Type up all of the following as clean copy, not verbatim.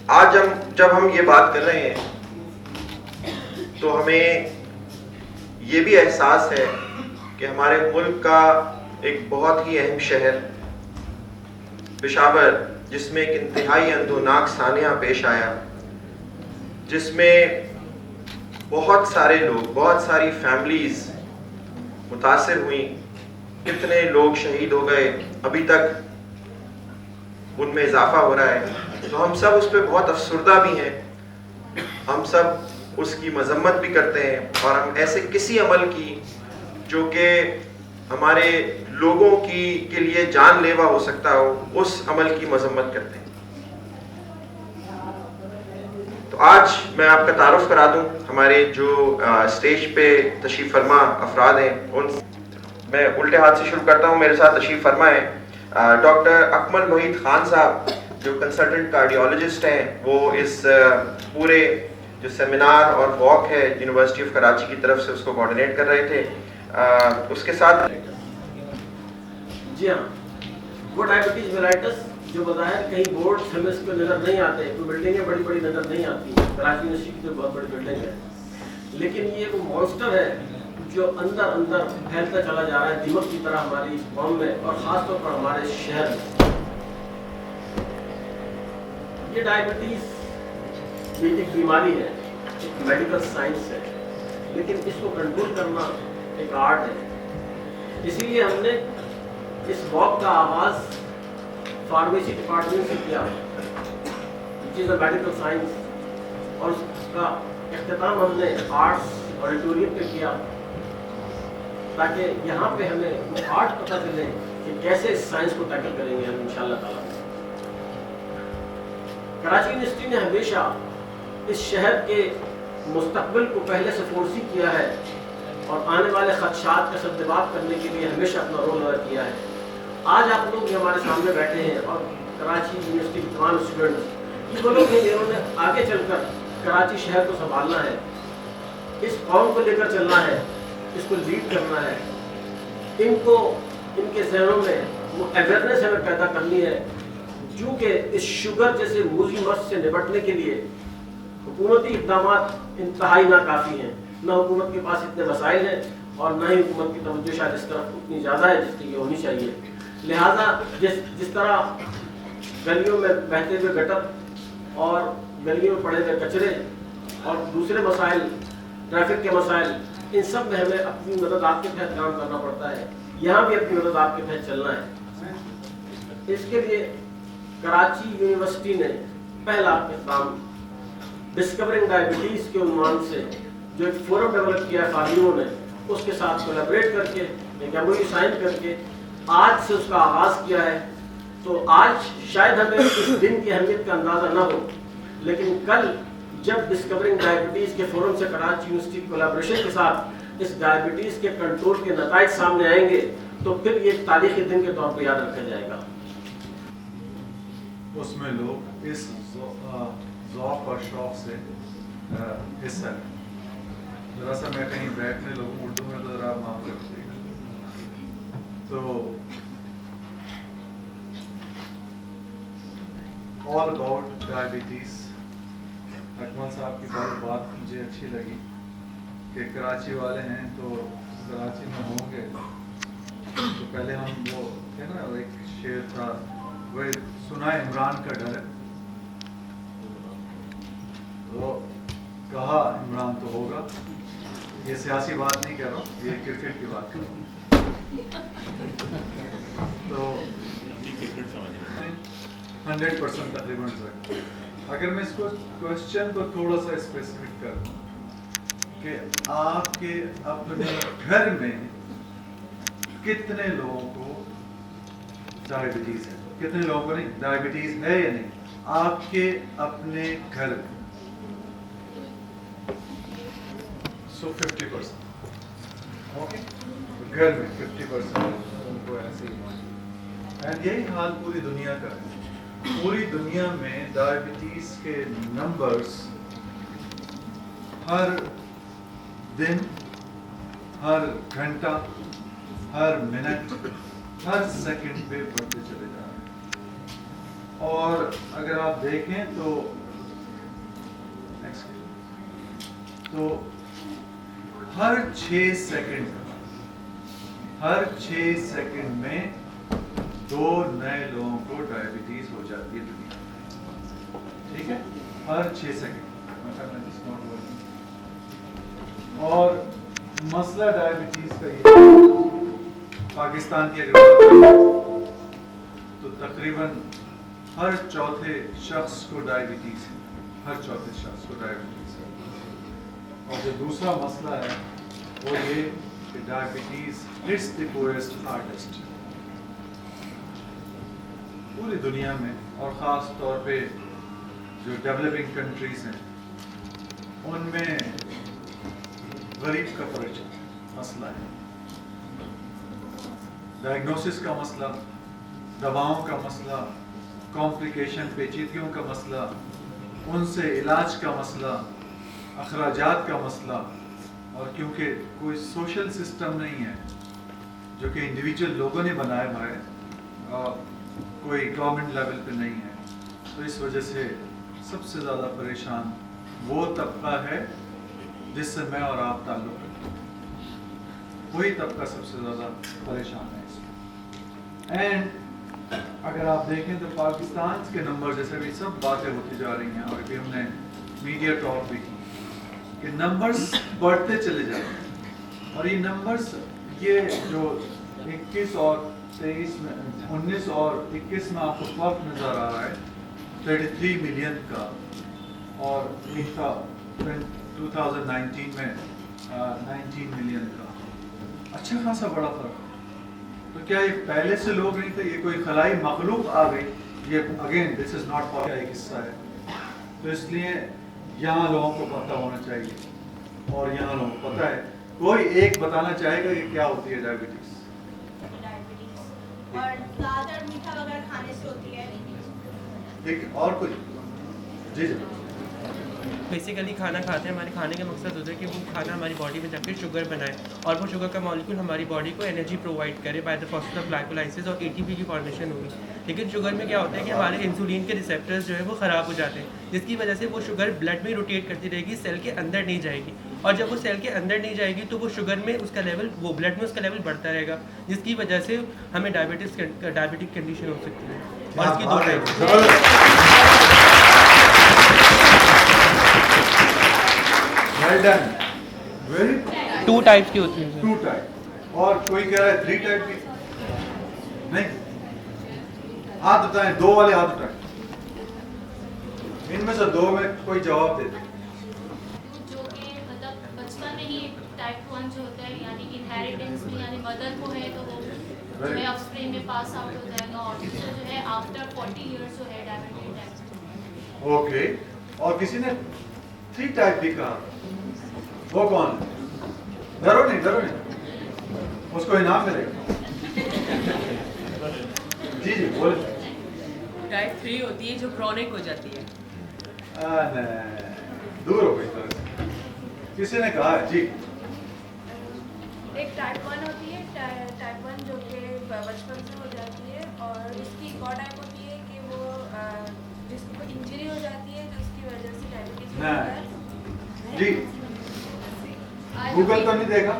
آج جب ہم یہ بات کر رہے ہیں تو ہمیں یہ بھی احساس ہے کہ ہمارے ملک کا ایک بہت ہی اہم شہر پشاور، جس میں ایک انتہائی اندھوناک سانحہ پیش آیا، جس میں بہت سارے لوگ، بہت ساری فیملیز متاثر ہوئیں، کتنے لوگ شہید ہو گئے، ابھی تک ان میں اضافہ ہو رہا ہے، تو ہم سب اس پہ بہت افسردہ بھی ہیں، ہم سب اس کی مذمت بھی کرتے ہیں، اور ہم ایسے کسی عمل کی جو کہ ہمارے لوگوں کے لیے جان لیوا ہو سکتا ہو، اس عمل کی مذمت کرتے ہیں۔ تو آج میں آپ کا تعارف کرا دوں، ہمارے جو اسٹیج پہ تشریف فرما افراد ہیں، ان میں الٹے ہاتھ سے شروع کرتا ہوں۔ میرے ساتھ تشریف فرما ہے ڈاکٹر اکمل محیط خان صاحب، جو کنسلٹنٹ کارڈیولوجسٹ ہیں، وہ اس پورے جو سیمینار اور واک ہے یونیورسٹی آف کراچی کی طرف سے، اس کو کوآرڈینیٹ کر رہے تھے۔ اس کے ساتھ جی ہاں، وہ ڈائبٹیز میلائٹس جو بظاہر کہیں بورڈ ہمیں اس پہ نظر نہیں آتے، کوئی بلڈنگیں بڑی بڑی نظر نہیں آتی، کراچی یونیورسٹی کی تو بہت بڑی بلڈنگ ہے، لیکن یہ وہ مانسٹر ہے جو اندر اندر پھیلتا چلا جا رہا ہے دیمک کی طرح ہماری قوم میں، اور خاص طور پر ہمارے شہر میں۔ یہ ڈائبٹیز یہ ایک بیماری ہے، ایک میڈیکل سائنس ہے، لیکن اس کو کنٹرول کرنا ایک آرٹ ہے۔ اسی لیے ہم نے اس واک کا آغاز فارمیسی ڈپارٹمنٹ سے کیا، وچ از اے میڈیکل سائنس، اور اس کا اختتام ہم نے آرٹس آڈیٹوریم پہ کیا، تاکہ یہاں پہ ہمیں وہ آرٹ پتہ چلے کہ کیسے اس سائنس کو ٹیکل کریں گے ہم انشاءاللہ تعالیٰ۔ کراچی یونیورسٹی نے ہمیشہ اس شہر کے مستقبل کو پہلے سے فورسی کیا ہے، اور آنے والے خدشات کا سدباب کرنے کے لیے ہمیشہ اپنا رول ادا کیا ہے۔ آج آپ لوگ یہ ہمارے سامنے بیٹھے ہیں، اور کراچی یونیورسٹی کے تمام اسٹوڈنٹس، یہ وہ لوگ ہیں جنہوں نے آگے چل کر کراچی شہر کو سنبھالنا ہے، اس قوم کو لے کر چلنا ہے، اس کو لیڈ کرنا ہے۔ ان کو ان کے ذہنوں میں وہ اویئرنیس ہمیں پیدا کرنی ہے، چونکہ اس شوگر جیسے موذی مرض سے نپٹنے کے لیے حکومتی اقدامات انتہائی ناکافی ہیں، نہ حکومت کے پاس اتنے وسائل ہیں، اور نہ ہی حکومت کی توجہ شاید اس طرف اتنی زیادہ ہے جس کی یہ ہونی چاہیے۔ لہٰذا جس طرح گلیوں میں بہتے ہوئے گٹر اور گلیوں میں پڑے ہوئے کچرے اور دوسرے مسائل، ٹریفک کے مسائل، ان سب میں ہمیں اپنی مدد آپ کے تحت کام کرنا پڑتا ہے، یہاں بھی اپنی مدد آپ کے تحت چلنا ہے۔ اس کے لیے کراچی یونیورسٹی نے پہلا اقدام ڈسکورنگ ڈائبٹیز کے عنوان سے جو ایک فورم ڈیولپ کیا ہے فارمیوں نے، اس کے ساتھ کولیبریٹ کر کے ایک MOU سائن کر کے آج سے اس کا آغاز کیا ہے۔ تو آج شاید ہمیں اس دن کی اہمیت کا اندازہ نہ ہو، لیکن کل جب ڈسکورنگ ڈائبٹیز کے فورم سے کراچی یونیورسٹی کی کولیبریشن کے ساتھ اس ڈائبٹیز کے کنٹرول کے نتائج سامنے آئیں گے، تو پھر یہ ایک تاریخی دن کے طور پر یاد رکھا جائے گا۔ اس میں لوگ اس ذوق اور شوق سے حصہ لیں۔ ذرا سا میں کہیں بیٹھنے لوگوں اردو میں تو ذرا معاف کر دیجیے گا۔ تو آل اباؤٹ ڈائبٹیز، اکمل صاحب کی بات مجھے اچھی لگی کہ کراچی والے ہیں تو کراچی میں ہوں گے، تو پہلے ہم وہ تھے نا، ایک شعر تھا، وہ سنا عمران کا ڈر ہے، تو کہا عمران تو ہوگا۔ یہ سیاسی بات نہیں کر رہا ہوں، یہ کرکٹ کی بات کر رہا ہوں۔ تو 100% تقریباً سر، اگر میں اس کو کوشچن کو تھوڑا سا اسپیسیفک کر دوں کہ آپ کے اپنے گھر میں کتنے لوگوں کو ڈائبٹیز ہے، کتنے لوگوں کو نہیں ڈائبٹیز ہے یا نہیں آپ کے اپنے گھر میں؟ سو 50%، اوکے، گھر میں 50% ان کو ایسے ہی ہے، اینڈ یہی حال پوری دنیا کا ہے۔ پوری دنیا میں ڈائبٹیز کے نمبرز ہر دن، ہر گھنٹہ، ہر منٹ، ہر سیکنڈ پہ بڑھتے چلے جا رہے ہیں۔ اور اگر آپ دیکھیں تو تو ہر 6 سیکنڈ میں 2 نئے لوگوں کو ڈائبٹیز ہو جاتی ہے دنیا میں. ٹھیک ہے, ہر 6 سیکنڈ. اور مسئلہ ڈائبٹیز کا یہ پاکستان کی اگر بات کریں تو تقریباً ہر چوتھے شخص کو ڈائبٹیز ہے. ہر چوتھے شخص کو ڈائبٹیز ہے. اور جو دوسرا مسئلہ ہے وہ یہ کہ diabetes hits the poorest hardest. پوری دنیا میں اور خاص طور پہ جو ڈیولپنگ کنٹریز ہیں ان میں غریب کا مسئلہ ہے. ڈائگنوسس کا مسئلہ, دواؤں کا مسئلہ, کمپلیکیشن پیچیدگیوں کا مسئلہ, ان سے علاج کا مسئلہ, اخراجات کا مسئلہ. اور کیونکہ کوئی سوشل سسٹم نہیں ہے جو کہ انڈیویجول لوگوں نے بنایا ہوا ہے, کوئی گورنمنٹ لیول پہ نہیں ہے, تو اس وجہ سے سب سے زیادہ پریشان وہ طبقہ ہے جس سے میں اور آپ تعلق رکھتے ہیں. وہی طبقہ سب سے زیادہ پریشان ہے اس میں. اینڈ اگر آپ دیکھیں تو پاکستان کے نمبر جیسے بھی سب باتیں ہوتی جا رہی ہیں, اور ابھی ہم نے میڈیا ٹاک بھی کی کہ نمبرز بڑھتے چلے جا رہے ہیں. اور یہ نمبرز یہ جو 21 اور 23 میں 19 اور 21 میں آپ کو فرق نظر آ رہا ہے 33 ملین کا, اور ایک تھا 2019 میں 19 ملین کا. اچھا خاصا بڑا فرق. تو کیا یہ پہلے سے لوگ نہیں تھے, یہ کوئی خلائی مخلوق آ گئی؟ یہ again this is not for ایک حصہ ہے. تو اس لیے یہاں لوگوں کو پتہ ہونا چاہیے, اور یہاں لوگوں کو پتہ ہے. کوئی ایک بتانا چاہے گا کہ کیا ہوتی ہے ڈائبٹیز؟ اور زیادہ میٹھا وغیرہ کھانے سے ہوتی ہے. ٹھیک ہے, اور کچھ؟ جی جی. بیسیکلی کھانا کھاتے ہیں, ہمارے کھانے کا مقصد ہوتا ہے کہ وہ کھانا ہماری باڈی میں جا کے شوگر بنائے, اور وہ شوگر کا مالیکول ہماری باڈی کو انرجی پرووائڈ کرے بائی دا پروسیس آف گلائکولائسس, اور ATP کی فارمیشن ہوگی. لیکن شوگر میں کیا ہوتا ہے کہ ہمارے انسولین کے ریسیپٹرز جو ہے وہ خراب ہو جاتے ہیں, جس کی وجہ سے وہ شوگر بلڈ میں روٹیٹ کرتی رہے گی, سیل کے اندر نہیں جائے گی. اور جب وہ سیل کے اندر نہیں جائے گی تو وہ شوگر میں اس کا لیول, وہ بلڈ میں اس کا لیول بڑھتا رہے گا, جس کی وجہ سے ہمیں ڈائبٹک کنڈیشن ہو سکتی ہے. اور اس کی 2 type. Well done. Very 2 types کی ہوتی ہیں. 2 ٹائپ. اور کوئی کہہ رہا ہے 3 ٹائپ کی نہیں. ہاتھ اٹھائیں, 2 والے ہاتھ اٹھائیں. ان میں سے 2 میں کوئی جواب دے دے. جو کہ مطلب بچپن میں ہی ٹائپ 1 جو ہوتا ہے, یعنی انہیریٹنس میں, یعنی مدر کو ہے تو وہ جو ہے آف اسپرنگ میں پاس آؤٹ ہوتا ہے, اور دوسرا جو ہے آفٹر 40 ایئرس جو ہے ڈائبٹیز. اوکے. اور کسی نے 3 ٹائپ بھی کہا, وہ کون ہے؟ ڈرو نہیں, اس کو انعام ملے گا. جی جی بولے. ٹائپ 3 ہوتی ہے جو کرونک ہو جاتی ہے. دور ہو گئی طرح سے. کسی نے کہا جی. ایک ٹائپ 1 ہوتی ہے, ٹائپ 1 جو کہ بچپن سے ہو جاتی ہے, اور اس کی ایک اور ٹائپ ہوتی ہے کہ وہ جس کو انجری ہو جاتی ہے جس کی وجہ سے ڈائبٹیز ہوتا ہے. جی گوگل تو نہیں دیکھا.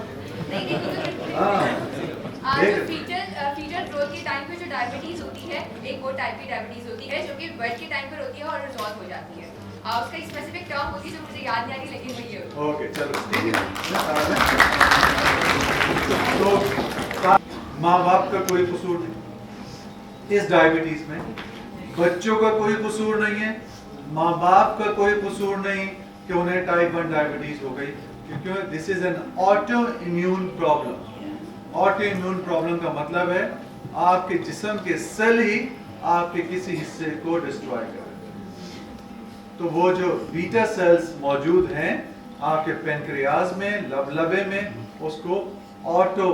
فیٹر گروتھ کے ٹائم پہ جو ڈائبٹیز ہوتی ہے, ایک وہ ٹائپ کی ڈائبٹیز ہوتی ہے جو کہ برتھ کے ٹائم پر ہوتی ہے اور ریزالو ہو جاتی ہے. اس کا اسپیسیفک ٹرم ہوتی ہے جو مجھے یاد نہیں آ رہی, لیکن وہ یہ ہوتی ہے. اوکے چلو ٹھیک ہے. تو ماں باپ کا کوئی قصور نہیں اس ڈائبٹیز میں, بچوں کا کوئی قصور نہیں ہے, ماں باپ کا کوئی قصور نہیں کہ انہیں ٹائپ 1 ڈائبٹیز ہو گئی, کیونکہ this is an autoimmune problem. Autoimmune problem کا مطلب ہے آپ کے جسم کے سیل ہی آپ کے کسی حصے کو ڈسٹرائے کریں. تو وہ جو بیٹا سیلز موجود ہیں آپ کے پینکریاز میں, لبلبے میں, اس کو آٹو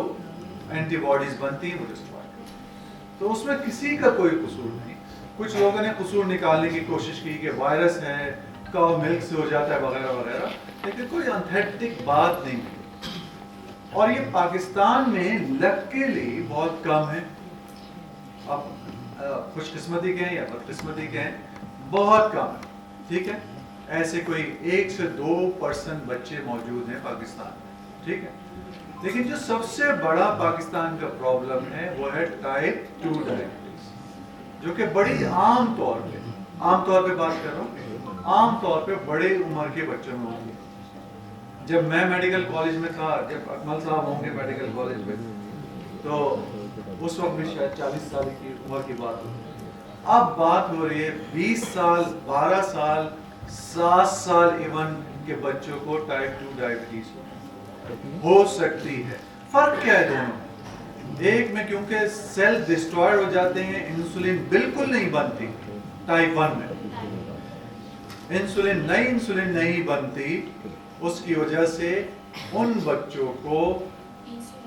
اینٹی باڈیز بنتی ہیں, وہ ڈسٹرائے کریں. تو اس میں کسی کا کوئی قصور نہیں. کچھ لوگوں نے قصور نکالنے کی کوشش کی کہ وائرس ہے, کاؤ ملک سے ہو جاتا ہے وغیرہ وغیرہ, لیکن کوئی انتھیٹک بات نہیں ہے. اور یہ پاکستان میں لکیلی بہت کم ہے. اب خوش قسمتی کہیں یا بد قسمتی کہیں, بہت کم ہے. ٹھیک ہے, ایسے کوئی 1 سے 2% بچے موجود ہیں پاکستان میں، ٹھیک ہے. لیکن جو سب سے بڑا پاکستان کا پرابلم ہے وہ ہے ٹائپ 2 ڈائبٹیز، جو کہ بڑی عام طور پہ بات کر رہا ہوں، عام طور پہ بڑے عمر کے بچوں میں ہوتی ہے. جب میں میڈیکل کالج میں تھا، جب اکمل صاحب ہوں گے میڈیکل کالج میں، تو اس وقت بھی شاید 40 سال کی عمر کی بات ہوتی ہے. اب بات ہو رہی ہے 20 سال 12 سال 7 سال ایون کے بچوں کو ٹائپ 2 ڈائبٹیز ہو سکتی ہے. فرق کیا ہے دونوں؟ ایک میں کیونکہ سیل ڈسٹرائڈ ہو جاتے ہیں، انسولین بالکل نہیں بنتی. ٹائپ 1 میں نئی انسولین نہیں بنتی، اس کی وجہ سے ان بچوں کو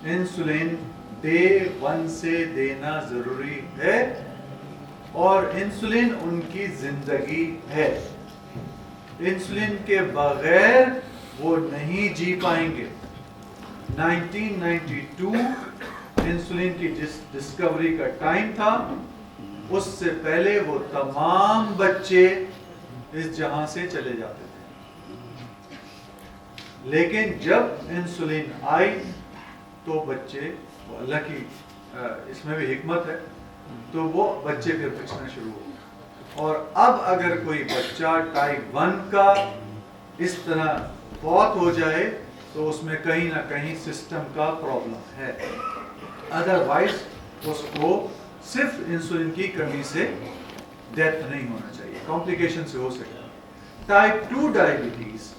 انسولین ڈے 1 سے دینا ضروری ہے، اور انسولین ان کی زندگی ہے. انسولین کے بغیر وہ نہیں جی پائیں گے. 1992 انسولین کی جس ڈسکوری کا ٹائم تھا، اس سے پہلے وہ تمام بچے اس جہاں سے چلے جاتے تھے. لیکن جب انسولین آئی تو بچے، اللہ کی اس میں بھی حکمت ہے، تو وہ بچے پھر بچنا شروع ہو. اور اب اگر کوئی بچہ ٹائپ 1 کا اس طرح فوت ہو جائے تو اس میں کہیں نہ کہیں سسٹم کا پرابلم ہے. ادروائز اس کو صرف انسولین کی کمی سے ڈیتھ نہیں ہونا چاہیے، کمپلیکیشن سے ہو سکتا ہے. ٹائپ 2 ڈائبٹیز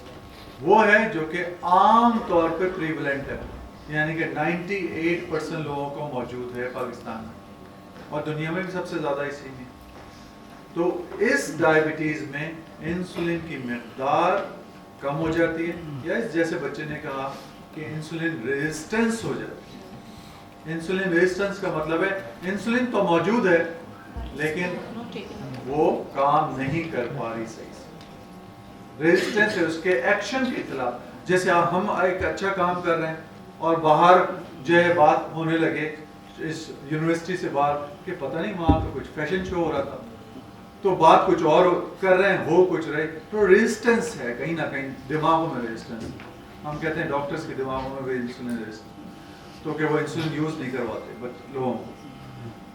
وہ ہے جو کہ عام طور پہ پریولنٹ ہے، یعنی کہ 98% لوگوں کو موجود ہے پاکستان میں، اور دنیا میں بھی سب سے زیادہ اسی میں. تو اس ڈائبٹیز میں انسولین کی مقدار کم ہو جاتی ہے، یا جیسے بچے نے کہا کہ انسولین ریزسٹنس ہو جاتی ہے. انسولین ریزسٹنس کا مطلب ہے انسولین تو موجود ہے لیکن وہ کام نہیں کر پا رہی صحیح سے. ریزسٹنس ہے اس کے ایکشن کے خلاف. جیسے ہم ایک اچھا کام کر رہے ہیں اور باہر جو ہے بات ہونے لگے اس یونیورسٹی سے باہر کہ پتہ نہیں وہاں پہ کچھ فیشن شو ہو رہا تھا، تو بات کچھ اور کر رہے ہیں، ہو کچھ رہے، تو ریزسٹنس ہے کہیں نہ کہیں دماغوں میں. ریزسٹنس ہم کہتے ہیں ڈاکٹرز کے دماغوں میں بھی انسولین ریزسٹنس، تو کہ وہ انسولین یوز نہیں کرواتے لوگوں کو.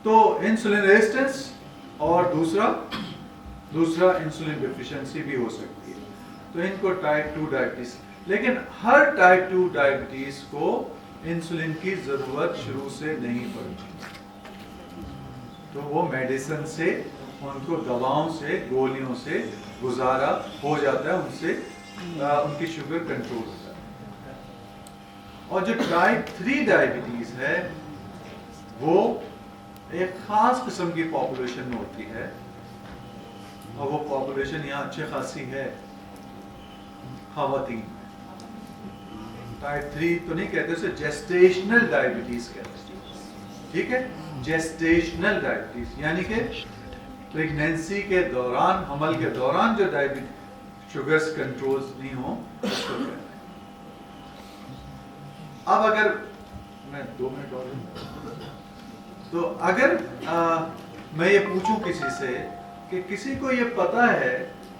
تو انسولین ریزسٹنس اور دوسرا انسولین ڈیفیشنسی بھی ہو سکتی ہے. تو ان کو ٹائپ 2 ڈائبٹیز. لیکن ہر ٹائپ 2 ڈائبٹیز کو انسولین کی ضرورت شروع سے نہیں پڑتی، تو وہ میڈیسن سے، ان کو دواؤں سے، گولیوں سے گزارا ہو جاتا ہے، ان سے ان کی شوگر کنٹرول ہوتا ہے. اور جو ٹائپ 3 ڈائبٹیز ہے وہ ایک خاص قسم کی پاپولیشن میں ہوتی ہے، اور وہ پاپولیشن یہاں اچھی خاصی ہے، خواتین. ٹائپ 3 تو نہیں کہتے، اسے جیسٹیشنل ڈائبٹیز کہتے ہیں، ٹھیک ہے. جیسٹیشنل ڈائبٹیز یعنی کہ پریگنینسی کے دوران، حمل کے دوران جو شوگرز کنٹرول نہیں ہوں اس کو کہتے ہیں. اب اگر میں 2 منٹ اور تو اگر میں یہ پوچھوں کسی سے کہ کسی کو یہ پتا ہے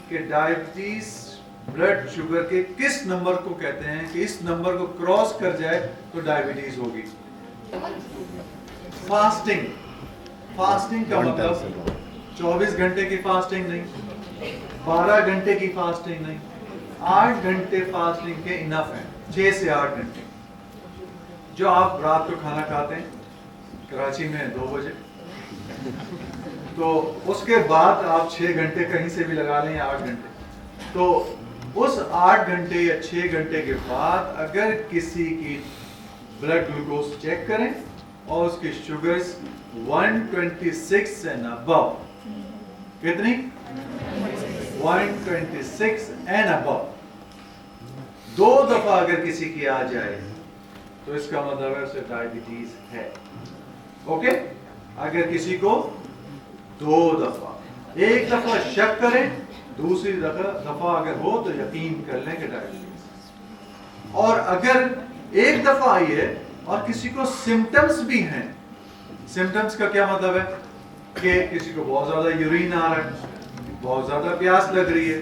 کہ ڈائبٹیز بلڈ شوگر کے کس نمبر کو کہتے ہیں کہ اس نمبر کو کراس کر جائے تو ڈائبٹیز ہوگی؟ فاسٹنگ کا مطلب 24 گھنٹے کی فاسٹنگ نہیں، 12 گھنٹے کی فاسٹنگ نہیں، 8 گھنٹے فاسٹنگ کے انف ہیں. 6 سے 8 گھنٹے. جو آپ رات کو کھانا کھاتے ہیں کراچی میں 2 بجے، تو اس کے بعد آپ 6 گھنٹے کہیں سے بھی لگا لیں یا 8 گھنٹے، تو اس 8 گھنٹے یا 6 گھنٹے کے بعد اگر کسی کی بلڈ گلوکوز چیک کریں اور اس کی شوگرز 126 اینڈ ابو، کتنی؟ 126 اینڈ ابو 2 دفعہ اگر کسی کی آ جائے تو اس کا مطلب ہے اسے ڈائبٹیز ہے. اوکے. اگر کسی کو 2 دفعہ، 1 دفعہ شک کریں، دوسری دفعہ اگر ہو تو یقین کر لیں کہ ڈائبٹیز. اور اگر 1 دفعہ آئی ہے اور کسی کو سمٹمز بھی ہیں، سمٹمز کا کیا مطلب ہے کہ کسی کو بہت زیادہ یورین آ رہا ہے، بہت زیادہ پیاس لگ رہی ہے،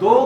2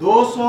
200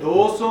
200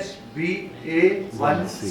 HbA1c।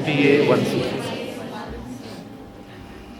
HbA1c।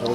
100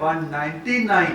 199,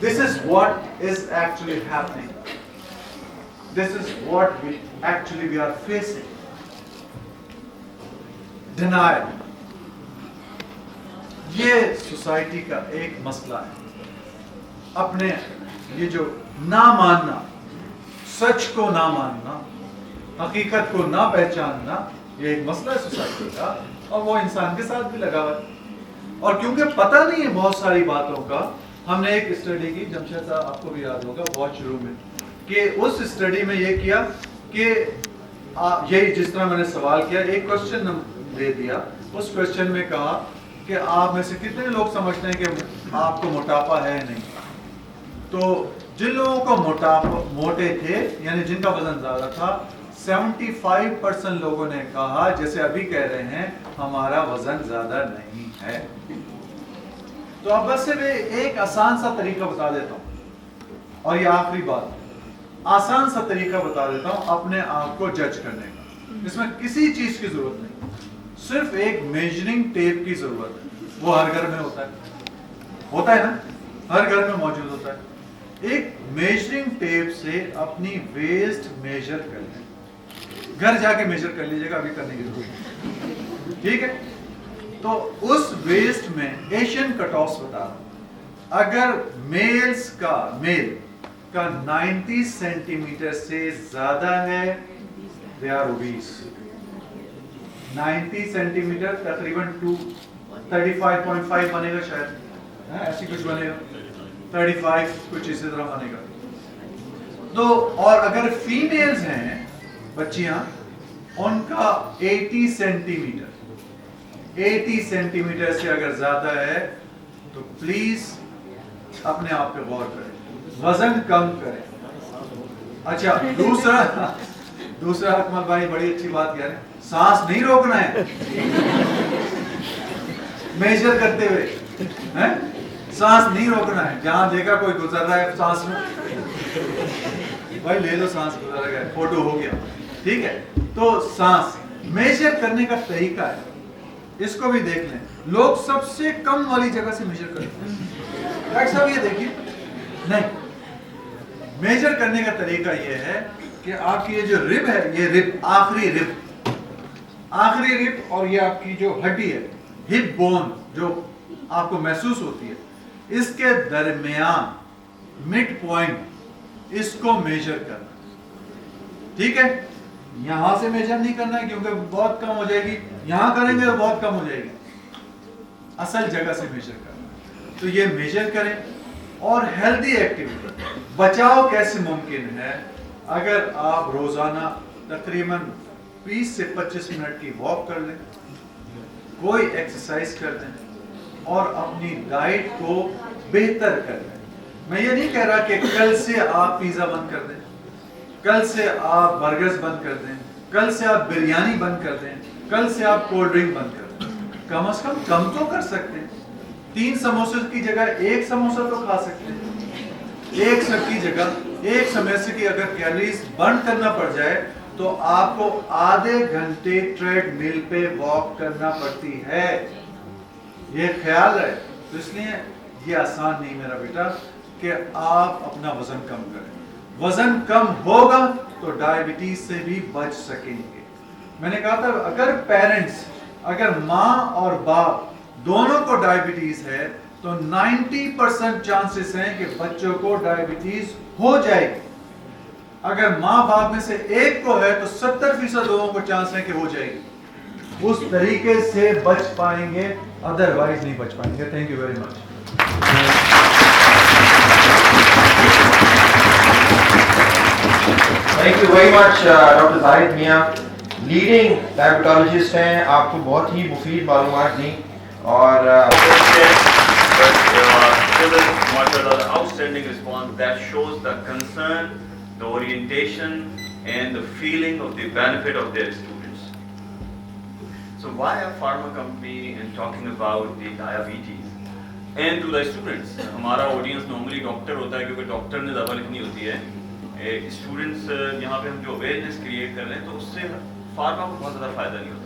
This is what is actually happening. This is what we are facing. Denial. یہ سوسائٹی کا ایک مسئلہ ہے. اپنے یہ جو نہ ماننا, سچ کو نہ ماننا, حقیقت کو نہ پہچاننا, یہ ایک مسئلہ ہے سوسائٹی کا, اور وہ انسان کے ساتھ بھی لگا ہوا ہے. اور کیونکہ پتہ نہیں ہے بہت ساری باتوں کا, ہم نے ایک اسٹڈی کی, جمشید صاحب آپ کو بھی یاد ہوگا بہت شروع میں, کہ اس اسٹڈی میں یہ کیا کہ یہی جس طرح میں نے سوال کیا, ایک کوشچن دے دیا, اس کوشچن میں کہا کہ آپ میں سے کتنے لوگ سمجھتے ہیں کہ آپ کو موٹاپا ہے نہیں. تو جن لوگوں کو موٹے تھے, یعنی جن کا وزن زیادہ تھا, 75% لوگوں نے کہا, جیسے ابھی کہہ رہے ہیں, ہمارا وزن زیادہ نہیں ہے. تو اب بس صرف ایک آسان سا طریقہ بتا دیتا ہوں, اور یہ آخری بات, آسان سا طریقہ بتا دیتا ہوں اپنے آپ کو جج کرنے کا. اس میں کسی چیز کی ضرورت نہیں, صرف ایک میجرنگ ٹیپ کی ضرورت ہے. وہ ہر گھر میں ہوتا ہے نا, ہر گھر میں موجود ہوتا ہے. ایک میجرنگ ٹیپ سے اپنی ویسٹ میجر کر لیں. گھر جا کے میجر کر لیجیے گا, ابھی کرنے کی ضرورت نہیں, ٹھیک ہے. تو اس ویسٹ میں ایشین کٹ آفس بتا رہا ہوں, اگر میل کا 90 سینٹی میٹر سے زیادہ ہے, they are obese. 90 centimetre تقریباً 35.5 بنے گا شاید, ایسی کچھ بنے گا, 35 کچھ اسی طرح بنے گا. تو اور اگر فیمیلز ہیں, بچیاں, ان کا 80 سینٹی میٹر سے اگر زیادہ ہے تو پلیز اپنے آپ پہ غور کریں, وزن کم کریں. اچھا, دوسرا اکمل بھائی بڑی اچھی بات کہہ رہے ہیں, سانس نہیں روکنا ہے میجر کرتے ہوئے, سانس نہیں روکنا ہے. جہاں دیکھا کوئی گزر رہا ہے سانس میں, بھائی لے لو سانس, گزر گیا, فوٹو ہو گیا, ٹھیک ہے. تو سانس میجر کرنے کا طریقہ ہے, اس کو بھی دیکھ لیں. لوگ سب سے کم والی جگہ سے میجر کرتے ہیں. ڈاکٹر صاحب یہ دیکھیے, نہیں, میجر کرنے کا طریقہ یہ ہے کہ آپ کی یہ جو رب ہے, یہ رب, آخری رب, اور یہ آپ کی جو ہڈی ہے, ہپ بون جو آپ کو محسوس ہوتی ہے, اس کے درمیان مڈ پوائنٹ, اس کو میجر کرنا, ٹھیک ہے. یہاں سے میجر نہیں کرنا ہے کیونکہ بہت کم ہو جائے گی, یہاں کریں گے تو بہت کم ہو جائے گی, اصل جگہ سے میجر کرنا. تو یہ میجر کریں. اور ہیلدی ایکٹیویٹی, بچاؤ کیسے ممکن ہے؟ اگر آپ روزانہ تقریباً 20 سے 25 منٹ کی واک کر لیں, کوئی ایکسرسائز کر دیں, اور اپنی ڈائٹ کو بہتر کر لیں. میں یہ نہیں کہہ رہا کہ کل سے آپ پیزا بند کر دیں, کل سے آپ برگرز بند کر دیں, کل سے آپ بریانی بند کر دیں, کل سے آپ کولڈ ڈرنک بند کر دیں. کم از کم تو کر سکتے ہیں. 3 سموسے کی جگہ 1 سموسہ تو کھا سکتے ہیں. ایک سب کی جگہ ایک سموسے کی اگر کیلریز برن کرنا پڑ جائے تو آپ کو آدھے گھنٹے ٹریڈ مل پہ واک کرنا پڑتی ہے. یہ خیال ہے. تو اس لیے یہ آسان نہیں میرا بیٹا کہ آپ اپنا وزن کم کریں. وزن کم ہوگا تو ڈائبٹیز سے بھی بچ سکیں گے. میں نے کہا تھا اگر پیرنٹس, اگر ماں اور باپ دونوں کو ڈائبٹیز ہے تو 90% چانسز ہیں کہ بچوں کو ڈائبٹیز ہو جائے گی. اگر ماں باپ میں سے ایک کو ہے تو 70% لوگوں کو چانس ہے کہ ہو جائے گی. اس طریقے سے بچ پائیں گے, ادروائز نہیں بچ پائیں گے. Thank you very much. Thank you very much doctor Zahid Mian, leading ڈائبٹالوجسٹ ہیں, آپ کو بہت ہی مفید معلومات دیں. اور outstanding response that shows the concern, the orientation and the feeling of the benefit of their students. So why a pharma company and talking about the diabetes and to the students? ہمارا audience normally doctor ہوتا ہے کیونکہ doctor نے زیادہ لکھنی ہوتی ہے. Students یہاں پہ ہم جو اویئرنیس کریٹ کر رہے ہیں تو اس سے فارما کو بہت زیادہ فائدہ نہیں ہوتا.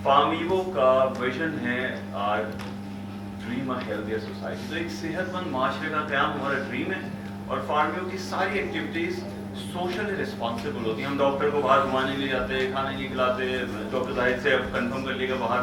فارمیو کا ویژن ہے آر ڈریم آف ہیلتھیئر سوسائٹی. تو ایک صحت مند معاشرے کا قیام ہمارا ڈریم ہے, اور فارمیو کی ساری ایکٹیویٹیز سوشلی رسپانسبل ہوتی ہیں. ہم ڈاکٹر کو باہر گھمانے لے جاتے ہیں, کھانے نہیں کھلاتے, ڈاکٹر زاہد سے اب کنفرم کر لیے گا باہر,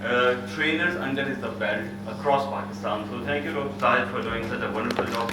trainers under his belt across Pakistan. So thank you Dr. Tahir for doing such a wonderful job.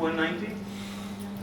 190,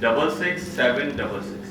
66 766।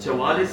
44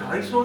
250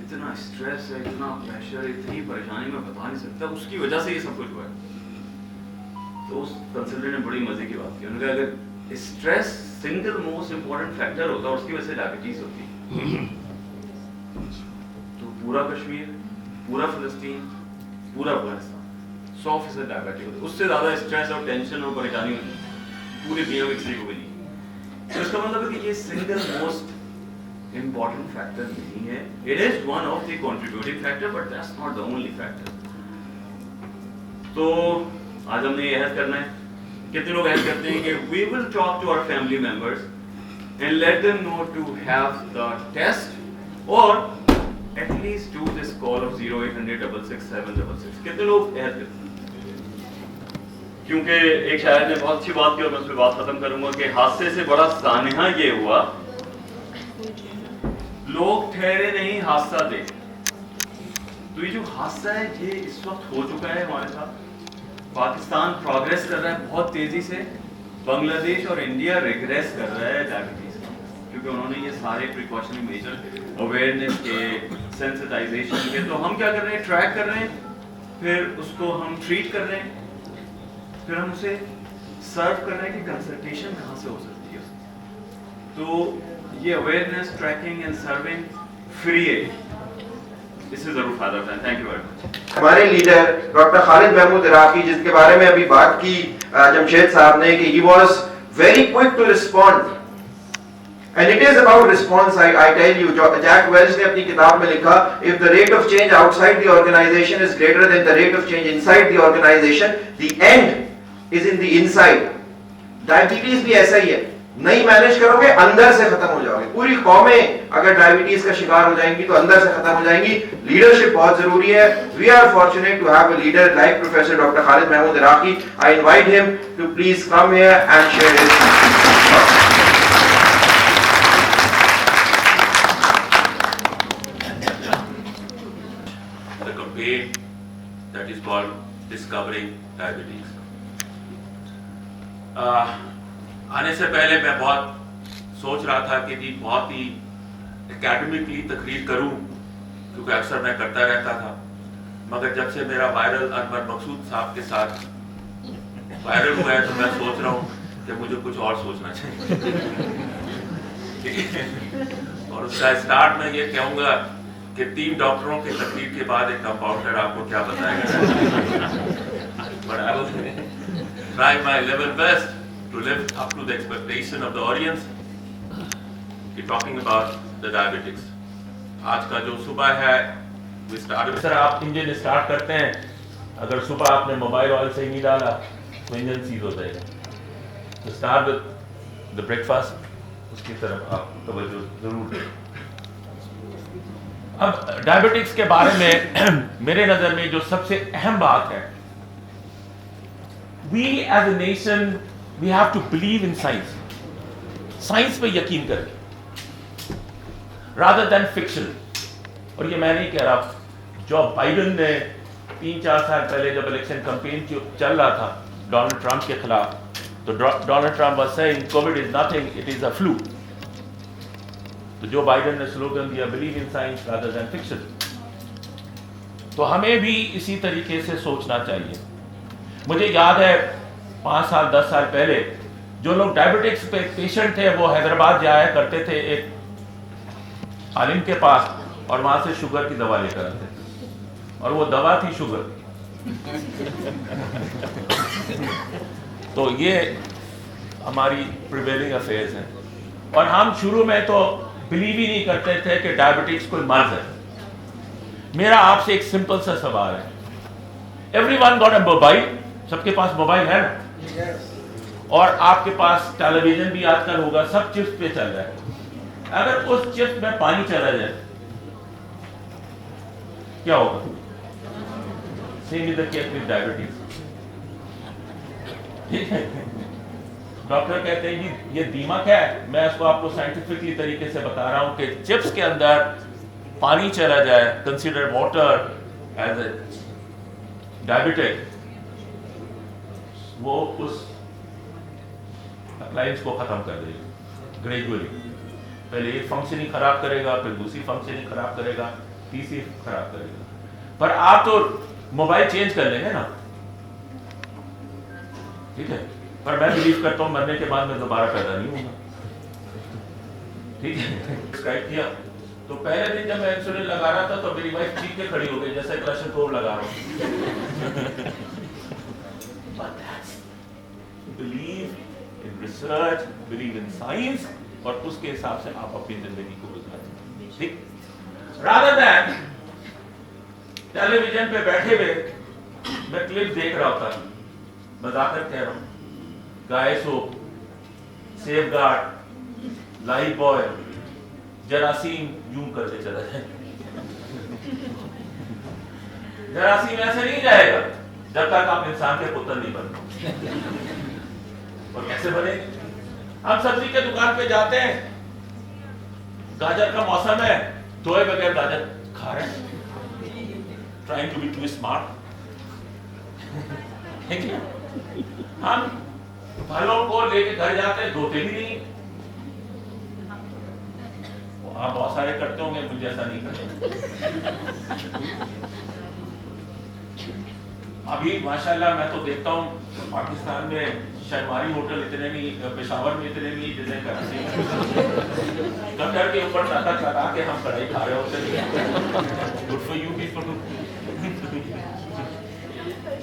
اتنا اسٹریس ہے, اتنا پریشر, اتنی پریشانی میں بتا نہیں سکتا, اس کی وجہ سے یہ سب کچھ ہوا ہے. تو اس کنسلٹنٹ نے بڑی مزے کی بات کی, انہوں نے کہا اگر stress single most important factor ہوتا ہے اور اس کی وجہ سے ڈائبٹیز ہوتی تو پورا کشمیر, پورا فلسطین, پورا افغانستان 100% ڈائبٹک ہوتا. اس سے زیادہ اسٹریس اور ٹینشن اور پریشانی ہوتی پوری دنیا میں کسی کو بھی نہیں. تو اس کا مطلب ہے کہ یہ سنگل موسٹ امپورٹنٹ فیکٹر نہیں ہے. It is one of the contributing factor but that's not the only factor. تو آج ہم نے یہ عہد کرنا ہے. کتنے لوگ عہد کرتے ہیں کہ we will talk to our family members and let them know to have the test اور at least do this call of 0800-66766. کتنے لوگ عہد کرتے ہیں؟ کیونکہ ایک شاعر نے بہت اچھی بات کی اور میں اس پہ بات ختم کروں گا کہ حادثے سے بڑا سانحہ یہ ہوا لوگ ٹھہرے نہیں حادثہ دیکھ. تو یہ جو حادثہ ہے یہ اس وقت ہو چکا ہے ہمارے ساتھ. پاکستان پروگریس کر رہا ہے بہت تیزی سے, بنگلہ دیش اور انڈیا ریگریس کر رہا ہے ڈائبٹیز کا, کیونکہ انہوں نے یہ سارے پریکاشنری میجر اویئرنیس کے, سینسٹائزیشن کے. تو ہم کیا کر رہے ہیں, ٹریک کر رہے ہیں, پھر اس کو ہم ٹریٹ کر رہے ہیں, پھر ہم اسے سرو کر رہے ہیں کہ کنسلٹیشن کہاں سے ہو سکتی ہے. تو یہ awareness, tracking and serving free ہے, اس سے ضرور فائدہ اٹھائیں. Thank you very much. ہمارے لیڈر ڈاکٹر خالد محمود عراقی, جس کے بارے میں ابھی بات کی جمشید صاحب نے کہ he was very quick to respond and it is about response. I tell you, Jack Welch نے اپنی کتاب میں لکھا if the rate of change outside the organization is greater than the rate of change inside the organization, the end is in the inside. Diabetes بھی ایسا ہی ہے, نہیں manage کرو گے اندر سے ختم ہو جاؤ گے. پوری قومیں اگر ڈائبٹیز کا شکار ہو جائیں گی تو اندر سے ختم ہو جائیں گی. لیڈرشپ بہت ضروری ہے. We are fortunate to have a leader like professor doctor Khalid Mahmood Iraqi. I invite him to please come here and share his. The campaign that is called Discovering Diabetes. آنے سے پہلے میں بہت سوچ رہا تھا کہ جی بہت ہی اکیڈمکلی تقریر کروں, کیونکہ اکثر میں کرتا رہتا تھا. مگر جب سے میرا وائرل انور مقصود صاحب کے ساتھ وائرل ہوا ہے تو میں سوچ رہا ہوں کہ مجھے کچھ اور سوچنا چاہیے. اور اس کا اسٹارٹ میں یہ کہوں گا کہ 3 ڈاکٹروں کی تقریر کے بعد ایک کمپاؤنڈر آپ کو کیا بتائے گا. But I will try my level best to live up to the expectation of the audience. We're talking about the diabetics. آج کا جو صبح ہے we start. سر آپ انجن اسٹارٹ کرتے ہیں, اگر صبح آپ نے موبائل آئل سے نہیں ڈالا تو انجن سیز ہو جائے گا. تو start with the breakfast, اس کی طرف آپ توجہ ضرور دیں. اب ڈائبٹکس کے بارے میں میرے نظر میں جو سب سے اہم بات ہے, we as a nation we have to believe in science. Science پہ یقین کریں rather than fiction. اور یہ میں نہیں کہہ رہا, جو بائیڈن نے 3-4 سال پہلے جب الیکشن کمپین چل رہا تھا ڈونلڈ ٹرمپ کے خلاف, تو Donald Trump was saying COVID is nothing, it is a flu. تو جو بائیڈن نے سلوگن دیا believe in science rather than fiction. تو ہمیں بھی اسی طریقے سے سوچنا چاہیے. مجھے یاد ہے 5 سال 10 سال پہلے جو لوگ ڈائبٹکس پہ پیشنٹ تھے وہ حیدرآباد جایا کرتے تھے ایک عالم کے پاس, اور وہاں سے شوگر کی دوا لے کر آتے تھے, اور وہ دوا تھی شوگر. تو یہ ہماری پریویلنگ افیئرز ہیں. اور ہم شروع میں تو بلیو ہی نہیں کرتے تھے کہ ڈائبٹکس کوئی مرض ہے. میرا آپ سے ایک سمپل سا سوال ہے, everyone got a mobile, سب کے پاس موبائل ہے نا, اور آپ کے پاس ٹیلی ویژن بھی آج کل ہوگا, سب چپس پہ چل رہا ہے. اگر اس چپس میں پانی چلا جائے کیا ہوگا؟ Same is the case with diabetes. Doctor کہتے ہیں جی یہ دیمک ہے, میں اس کو آپ کو سائنٹیفکلی طریقے سے بتا رہا ہوں کہ چپس کے اندر پانی چلا جائے, consider water as a diabetic, وہ اس اپلائنس کو ختم کر دے گا گریجولی. پہلے ایک فنکشن ہی خراب کرے گا, پھر دوسری فنکشن ہی خراب کرے گا, PC خراب کرے گا. پر آپ تو موبائل چینج کر لیں گے نا, ٹھیک ہے, پر میں بلیو کرتا ہوں مرنے کے بعد میں دوبارہ پیدا نہیں ہوں گا, ٹھیک ہے. اسٹرائک کیا تو پہلے دن جب میں انسولین لگا رہا تھا تو میری وائف چیخ کے کھڑی ہو گئی جیسے کلشن کوب لگا رہا ہوں. Believe in research, believe in science, اور اس کے حساب سے آپ اپنی زندگی کو گزاریں, ٹھیک. rather than ٹیلی ویژن پہ بیٹھے ہوئے میں کلپ دیکھ رہا ہوتا, مذاکر کہہ رہا ہوں, گائے soap, Safeguard, Lifebuoy, جراثیم یوں کرتے چلا جائے. جراثیم ایسے نہیں جائے گا جب تک آپ انسان کے پتر نہیں بنتے. اور کیسے بنے؟ ہم سبزی کے دکان پہ جاتے ہیں, گاجر کا موسم ہے, دھوئے بغیر گاجر کھا رہے ہیں, trying to be too smart. ہم پھلوں کو لے کے گھر جاتے ہیں, دھوتے بھی نہیں. آپ بہت سارے کرتے ہوں گے, مجھے ایسا نہیں کرتے. ابھی ماشاءاللہ میں تو دیکھتا ہوں پاکستان میں شہماری ہوٹل اتنے نہیں, پشاور میں اتنے نہیں جتنے کراچی میں. کٹر کے اوپر ٹاٹا چلا کے ہم کڑھائی کھا رہے ہوتے ہیں. Good for you people.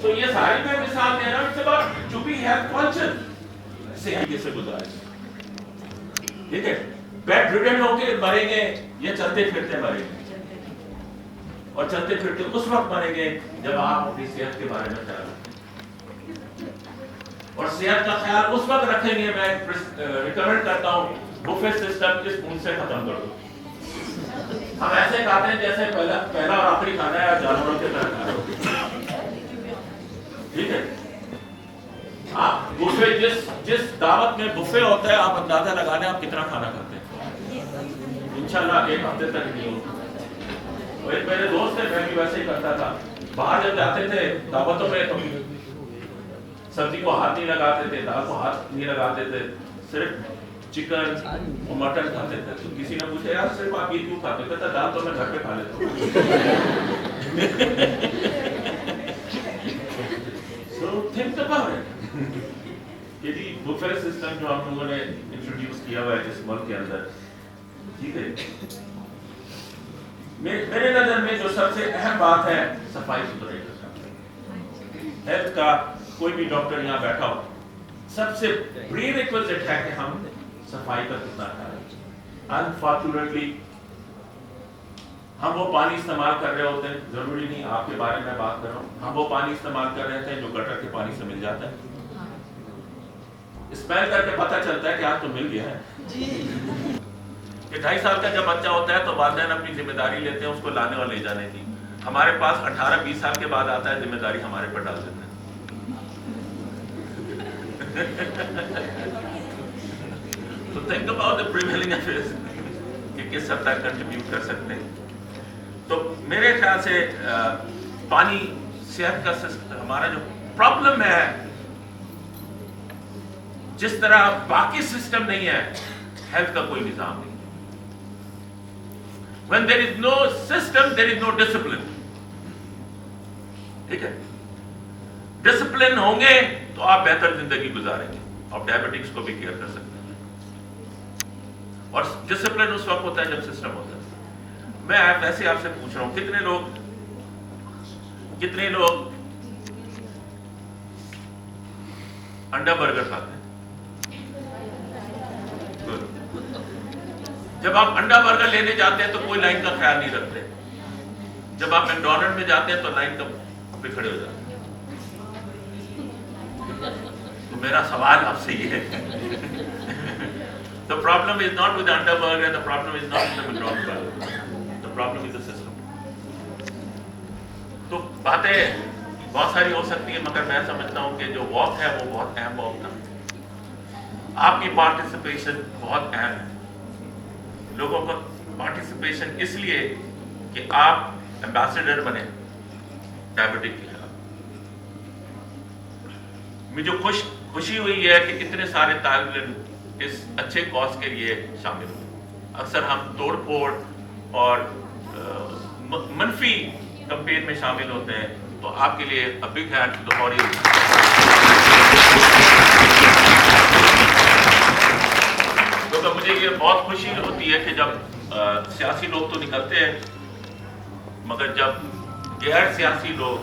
تو یہ ساری میں مثال دے رہا ہوں, it's about to be health conscious. صحت سے گزارے, ٹھیک ہے. بیڈ ریڈن ہو کے مریں گے یا چلتے پھرتے مریں گے, اور چلتے پھرتے اس وقت مریں گے جب آپ اپنی صحت کے بارے میں خیال رکھیں. اور صحت کا خیال اس وقت رکھیں گے, میں ریکمینڈ کرتا ہوں بفے سسٹم کے اسپون سے ختم کر دو. ہم ایسے کھاتے ہیں جیسے پہلا اور آخری کھانا ہے, جانوروں کے طرح کھا رہے ہو, ٹھیک ہے. آپ بفے جس دعوت میں بفے ہوتا ہے آپ اندازہ لگا لیں آپ کتنا کھانا کھاتے ہیں. انشاءاللہ ایک ہفتے تک نہیں ہوگا. اور ایک میرے دوست ہے, میں بھی ویسے ہی کرتا تھا. باہر جب جاتے تھے دعوتوں میں تو سبزی کو ہاتھ نہیں لگاتے تھے, دال کو ہاتھ نہیں لگاتے تھے, صرف چکن اور مٹن کھاتے تھے. تو کسی نے پوچھا یار صرف آپ یہ کیوں کھاتے ہیں؟ کہتا دال تو میں گھر پہ کھا لیتا ہوں. So think about it. کہ جی بفے سسٹم جو ہم لوگوں نے انٹروڈیوس کیا ہوا ہے اس ملک کے اندر, ٹھیک ہے. میرے نظر میں جو سب سے اہم بات ہے صفائی ستھرائی کا. ہیلتھ کا کوئی بھی ڈاکٹر یہاں بیٹھا ہو, سب سے پری ریکویزٹ ہے کہ ہم صفائی کا کتنا خیال رکھیں. انفارچونیٹلی ہم وہ پانی استعمال کر رہے ہوتے ہیں, ضروری نہیں آپ کے بارے میں بات کر رہا ہوں, ہم وہ پانی استعمال کر رہے ہیں جو گٹر کے پانی سے مل جاتا ہے. اسمیل کر کے پتہ چلتا ہے کہ آج تو مل گیا ہے. کہ 2.5 سال کا جب بچہ ہوتا ہے تو والدین اپنی ذمہ داری لیتے ہیں اس کو لانے اور لے جانے کی. ہمارے پاس 18-20 سال کے بعد آتا ہے, ذمہ داری ہمارے پر ڈال دیتے ہیں. تو think about the prevailing affairs کہ کس حد تک کنٹریبیوٹ کر سکتے ہیں. تو میرے خیال سے پانی صحت کا ہمارا جو پرابلم ہے, جس طرح باقی سسٹم نہیں ہے, ہیلتھ کا کوئی نظام نہیں. When there is no system, there is no discipline. ٹھیک ہے. ڈسپلن ہوں گے تو آپ بہتر زندگی گزاریں گے, آپ ڈائبٹکس کو بھی کیئر کر سکتے ہیں. اور ڈسپلن اس وقت ہوتا ہے جب سسٹم ہوتا ہے. میں ویسے آپ سے پوچھ رہا ہوں, کتنے لوگ انڈا برگر کھاتے ہیں؟ جب آپ انڈا برگر لینے جاتے ہیں تو کوئی لائن کا خیال نہیں رکھتے. جب آپ میکڈونلڈ میں جاتے ہیں تو لائن پہ کھڑے ہو جاتے ہیں. تو میرا سوال آپ سے یہ ہے, the problem is not with the Anda burger, the problem is not with the McDonald's burger, the problem is the system. تو باتیں بہت ساری ہو سکتی ہیں, مگر میں سمجھتا ہوں کہ جو واک ہے وہ بہت اہم واک تھا. آپ کی پارٹیسپیشن بہت اہم ہے. لوگوں کو پارٹیسپیشن اس لیے کہ آپ ایمبیسڈر بنے ڈائبٹک کے خلاف. مجھے خوشی ہوئی ہے کہ اتنے سارے طالب علم اس اچھے کاز کے لیے شامل ہوئے. اکثر ہم توڑ پھوڑ اور منفی کمپین میں شامل ہوتے ہیں. تو آپ کے لیے a big hand to the audience. کیونکہ مجھے یہ بہت خوشی ہوتی ہے کہ جب سیاسی لوگ تو نکلتے ہیں مگر جب غیر سیاسی لوگ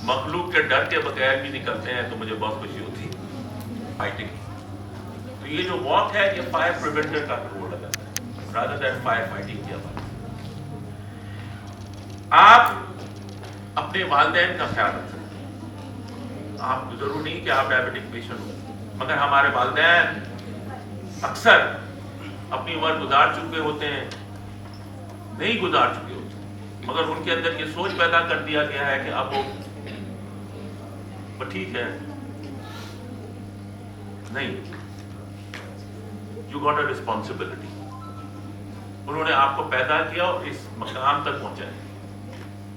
مخلوق کے ڈر کے بغیر بھی نکلتے ہیں تو مجھے بہت خوشی ہوتی ہے فائٹنگ. تو یہ جو واک ہے یہ فائر پریونٹر کا رول ادا کرتا ہے rather than فائر فائٹنگ کی بات. آپ اپنے والدین کا خیال رکھ سکتے ہیں. آپ ضرور نہیں کہ آپ ڈائبٹک پیشنٹ ہوں مگر ہمارے والدین اکثر اپنی عمر گزار چکے ہوتے ہیں, نہیں گزار چکے ہوتے مگر ان کے اندر یہ سوچ پیدا کر دیا گیا ہے کہ اب وہ ٹھیک ہے. نہیں, یو گاٹ اے ریسپانسبلٹی. انہوں نے آپ کو پیدا کیا اور اس مقام تک پہنچایا.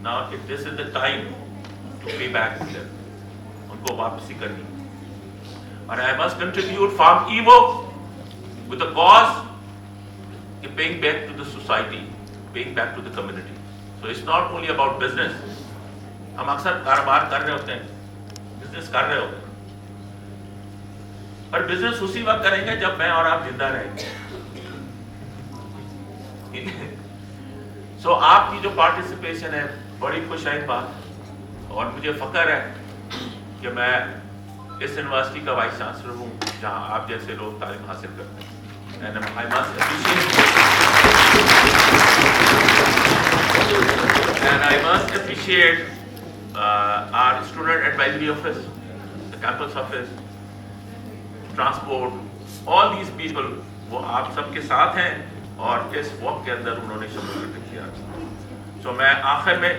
Now this is the time to pay back to them. ان کو واپسی کرنی. اور I must contribute from Evo with a cause of paying back to the society, paying back to the community. So it's not only about business. ہم اکثر کاروبار کر رہے ہوتے ہیں, بزنس کر رہے ہوتے ہیں, اور بزنس اسی وقت کریں گے جب میں اور آپ زندہ رہیں گے. سو آپ کی جو پارٹیسپیشن ہے بڑی خوشائن بات, اور مجھے فخر ہے کہ میں اس یونیورسٹی کا وائس چانسلر ہوں جہاں آپ جیسے لوگ تعلیم حاصل کرتے ہیں. And I must appreciate our student advisory office, the campus office, transport, all these people وہ آپ سب کے ساتھ ہیں اور اس وقت کے اندر انہوں نے شمولیت کیا. تو میں آخر میں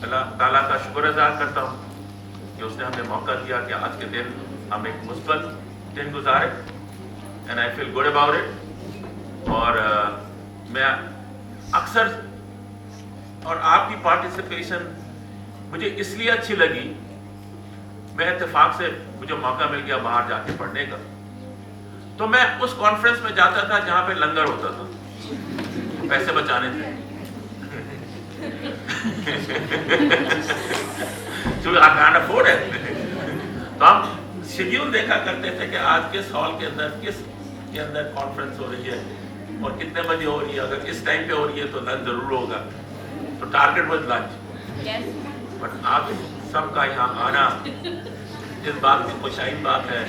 اللہ تعالیٰ کا شکر ادا کرتا ہوں کہ اس نے ہمیں موقع دیا کہ آج کے دن ہم ایک مثبت دن گزارے. And I feel good about it. اور میں اکثر اور آپ کی پارٹیسپیشن مجھے اس لیے اچھی لگی, میں اتفاق سے مجھے موقع مل گیا باہر جا کے پڑھنے کا, تو میں اس کانفرنس میں جاتا تھا جہاں پہ لنگر ہوتا تھا, پیسے بچانے تھے. تو ہم شیڈیول دیکھا کرتے تھے کہ آج کس ہال کے اندر کس کے اندر کانفرنس ہو رہی ہے اور کتنے بجے ہو رہی ہے. اگر اس ٹائم پہ ہو رہی ہے تو لنچ ضرور ہوگا, تو ٹارگیٹ واز لنچ. بٹ آپ سب کا یہاں آنا اس بات کی خوشائن بات ہے.